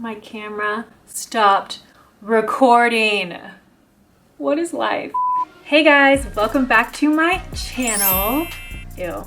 my camera stopped recording. What is life? Hey guys, welcome back to my channel. Ew.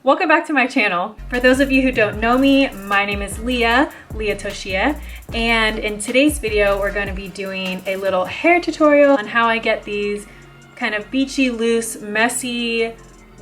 Welcome back to my channel. For those of you who don't know me, my name is Leah Toshia, and in today's video, we're going to be doing a little hair tutorial on how I get these kind of beachy, loose, messy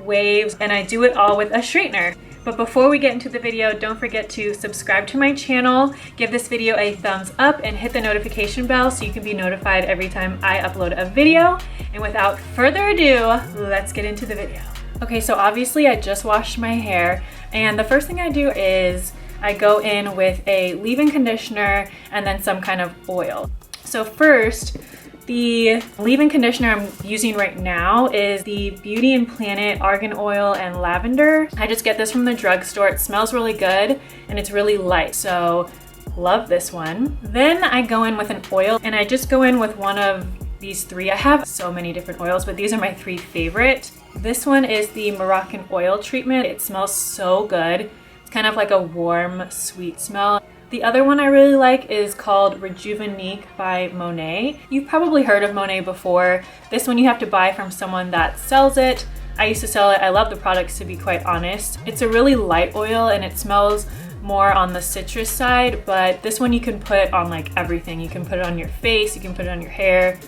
waves, and I do it all with a straightener. But before we get into the video, don't forget to subscribe to my channel, give this video a thumbs up, and hit the notification bell so you can be notified every time I upload a video. And without further ado, let's get into the video. Okay, so obviously I just washed my hair, and the first thing I do is I go in with a leave-in conditioner and then some kind of oil. So first, the leave-in conditioner I'm using right now is the Beauty and Planet Argan Oil and Lavender. I just get this from the drugstore. It smells really good and it's really light, so love this one. Then I go in with an oil, and I just go in with one of these three. I have so many different oils, but these are my three favorite. This one is the Moroccan oil treatment. It smells so good. It's kind of like a warm, sweet smell. The other one I really like is called Rejuvenique by Monat. You've probably heard of Monat before. This one you have to buy from someone that sells it. I used to sell it. I love the products, to be quite honest. It's a really light oil and it smells more on the citrus side, but this one you can put on like everything. You can put it on your face, you can put it on your hair.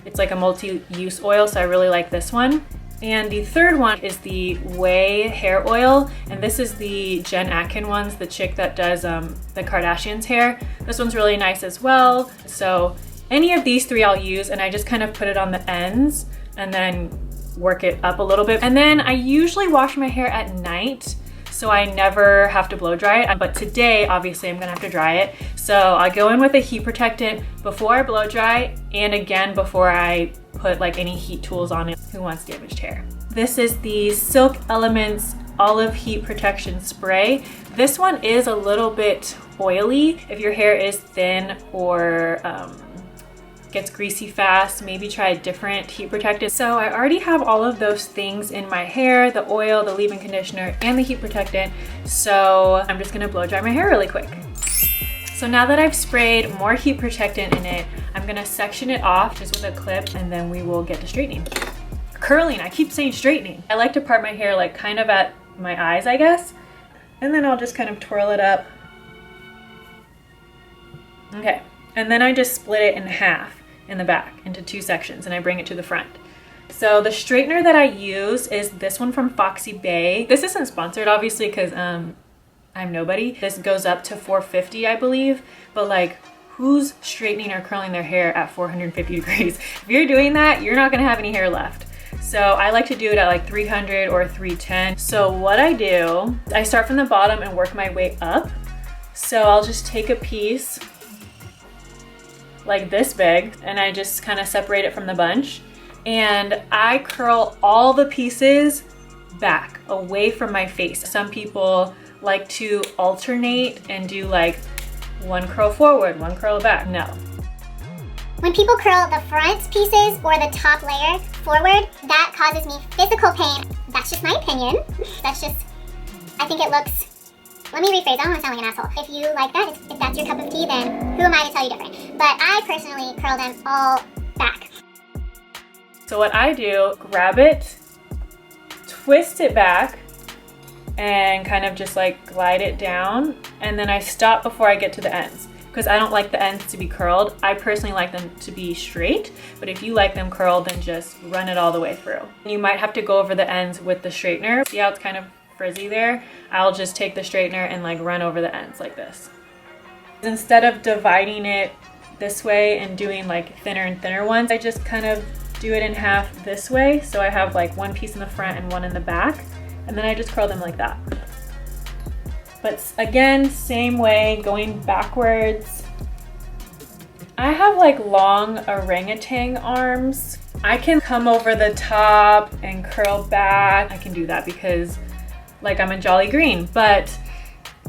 It's like a multi-use oil, so I really like this one. And the third one is the Way hair oil, and this is the Jen Atkin ones, the chick that does the Kardashians' hair. This one's really nice as well. So any of these three I'll use, and I just kind of put it on the ends and then work it up a little bit. And then I usually wash my hair at night, so I never have to blow dry it. But today, obviously, I'm gonna have to dry it. So I go in with a heat protectant before I blow dry, and again before I put like any heat tools on it. Who wants damaged hair? This is the Silk Elements Olive Heat Protection Spray. This one is a little bit oily. If your hair is thin or gets greasy fast, maybe try a different heat protectant. So I already have all of those things in my hair, the oil, the leave-in conditioner, and the heat protectant. So I'm just gonna blow dry my hair really quick. So now that I've sprayed more heat protectant in it, I'm gonna section it off just with a clip, and then we will get to straightening. Curling, I keep saying straightening. I like to part my hair like kind of at my eyes, I guess. And then I'll just kind of twirl it up. Okay, and then I just split it in half in the back into two sections, and I bring it to the front. So the straightener that I use is this one from Foxy Bay. This isn't sponsored, obviously, because I'm nobody. This goes up to 450, I believe, but like, who's straightening or curling their hair at 450 degrees? If you're doing that, you're not gonna have any hair left. So I like to do it at like 300 or 310. So what I do, I start from the bottom and work my way up. So I'll just take a piece like this big, and I just kind of separate it from the bunch. And I curl all the pieces back, away from my face. Some people like to alternate and do like one curl forward, one curl back. No. When people curl the front pieces or the top layer forward, that causes me physical pain. That's just my opinion. That's just, I think it looks, let me rephrase, I don't want to sound like an asshole. If you like that, if that's your cup of tea, then who am I to tell you different? But I personally curl them all back. So what I do, grab it, twist it back, and kind of just like glide it down, and then I stop before I get to the ends, because I don't like the ends to be curled. I personally like them to be straight, but if you like them curled, then just run it all the way through. You might have to go over the ends with the straightener. See how it's kind of frizzy there? I'll just take the straightener and like run over the ends like this. Instead of dividing it this way and doing like thinner and thinner ones, I just kind of do it in half this way. So I have like one piece in the front and one in the back. And then I just curl them like that. But again, same way, going backwards. I have like long orangutan arms. I can come over the top and curl back. I can do that because like I'm a Jolly Green. But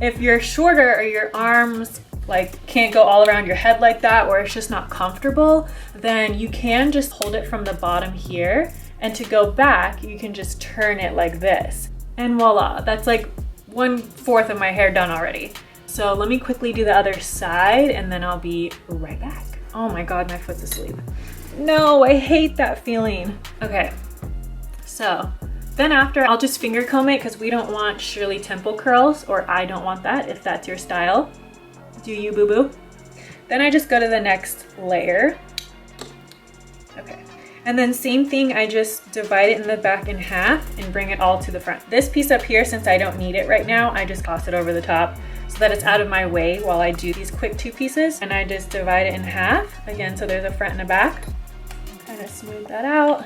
if you're shorter or your arms like can't go all around your head like that, or it's just not comfortable, then you can just hold it from the bottom here, and to go back you can just turn it like this, and voila, that's like 1/4 of my hair done already. So let me quickly do the other side and then I'll be right back. Oh my God, my foot's asleep. No, I hate that feeling. Okay, so then after I'll just finger comb it because we don't want Shirley Temple curls, or I don't want that if that's your style. Do you, boo-boo? Then I just go to the next layer. Okay, and then same thing, I just divide it in the back in half and bring it all to the front. This piece up here, since I don't need it right now, I just toss it over the top so that it's out of my way while I do these quick 2 pieces. And I just divide it in half, again, so there's a front and a back. Kind of smooth that out.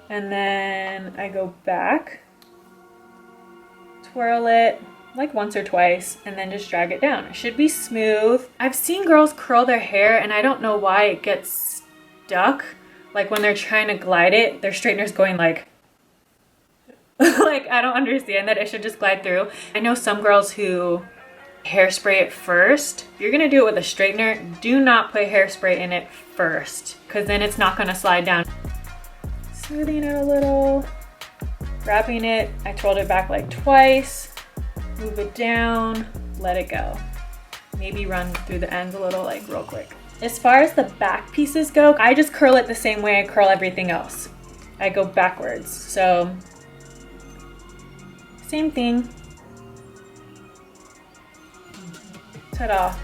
And then I go back, twirl it like once or twice, and then just drag it down. It should be smooth. I've seen girls curl their hair and I don't know why it gets stuck. Like when they're trying to glide it, their straightener's going like, like I don't understand that. It should just glide through. I know some girls who hairspray it first. If you're gonna do it with a straightener, do not put hairspray in it first, because then it's not gonna slide down. Smoothing it a little, wrapping it. I twirled it back like twice, move it down, let it go. Maybe run through the ends a little, like real quick. As far as the back pieces go, I just curl it the same way I curl everything else. I go backwards, so same thing. Ta-da.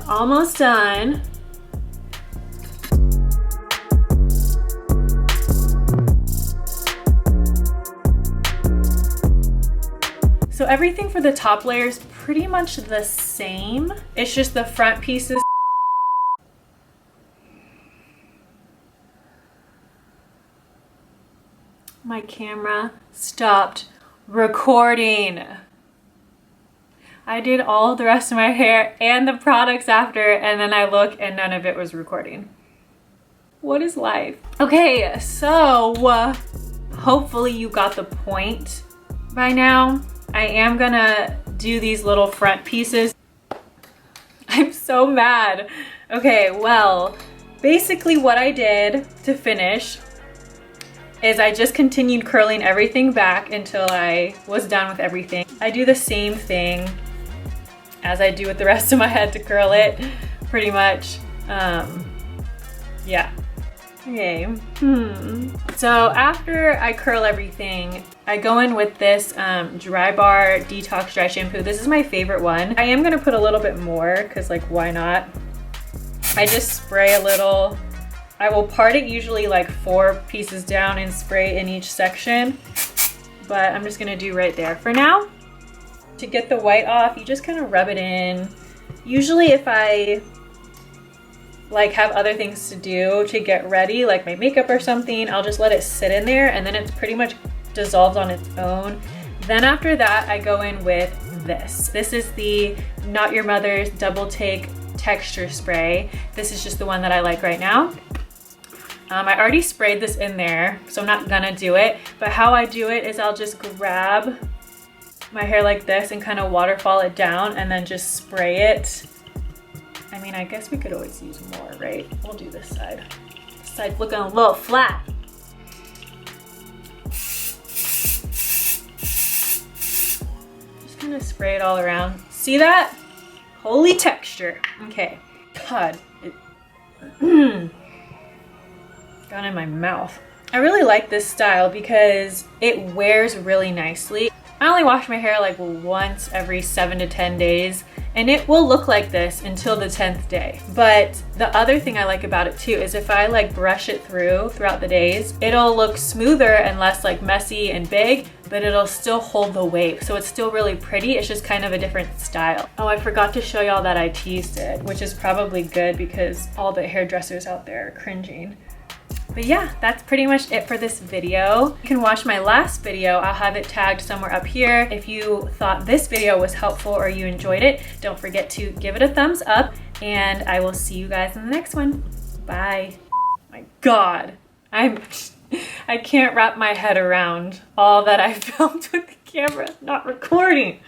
Almost done. So everything for the top layer is pretty much the same. It's just the front pieces. My camera stopped recording. I did all the rest of my hair and the products after, and then I look and none of it was recording. What is life? Okay, so hopefully you got the point by now. I am gonna do these little front pieces. I'm so mad. Okay, well, basically what I did to finish is I just continued curling everything back until I was done with everything. I do the same thing as I do with the rest of my head to curl it, pretty much. Yeah. Okay. So after I curl everything, I go in with this Dry Bar Detox Dry Shampoo. This is my favorite one. I am gonna put a little bit more, because like, why not? I just spray a little. I will part it usually like 4 pieces down and spray in each section, but I'm just gonna do right there for now. To get the white off, you just kind of rub it in. Usually if I like have other things to do to get ready, like my makeup or something, I'll just let it sit in there and then it's pretty much dissolved on its own. Then after that, I go in with this. This is the Not Your Mother's Double Take Texture Spray. This is just the one that I like right now. I already sprayed this in there, so I'm not gonna do it, but how I do it is I'll just grab my hair like this and kind of waterfall it down and then just spray it. I mean, I guess we could always use more, right? We'll do this side. This side's looking a little flat. Just kind of spray it all around. See that? Holy texture. Okay. God, it got in my mouth. I really like this style because it wears really nicely. I only wash my hair like once every 7 to 10 days, and it will look like this until the 10th day. But the other thing I like about it too is if I like brush it throughout the days, it'll look smoother and less like messy and big, but it'll still hold the wave. So it's still really pretty. It's just kind of a different style. Oh, I forgot to show y'all that I teased it, which is probably good because all the hairdressers out there are cringing. But yeah, that's pretty much it for this video. You can watch my last video. I'll have it tagged somewhere up here. If you thought this video was helpful or you enjoyed it, don't forget to give it a thumbs up, and I will see you guys in the next one. Bye. My God, I can't wrap my head around all that I filmed with the camera not recording.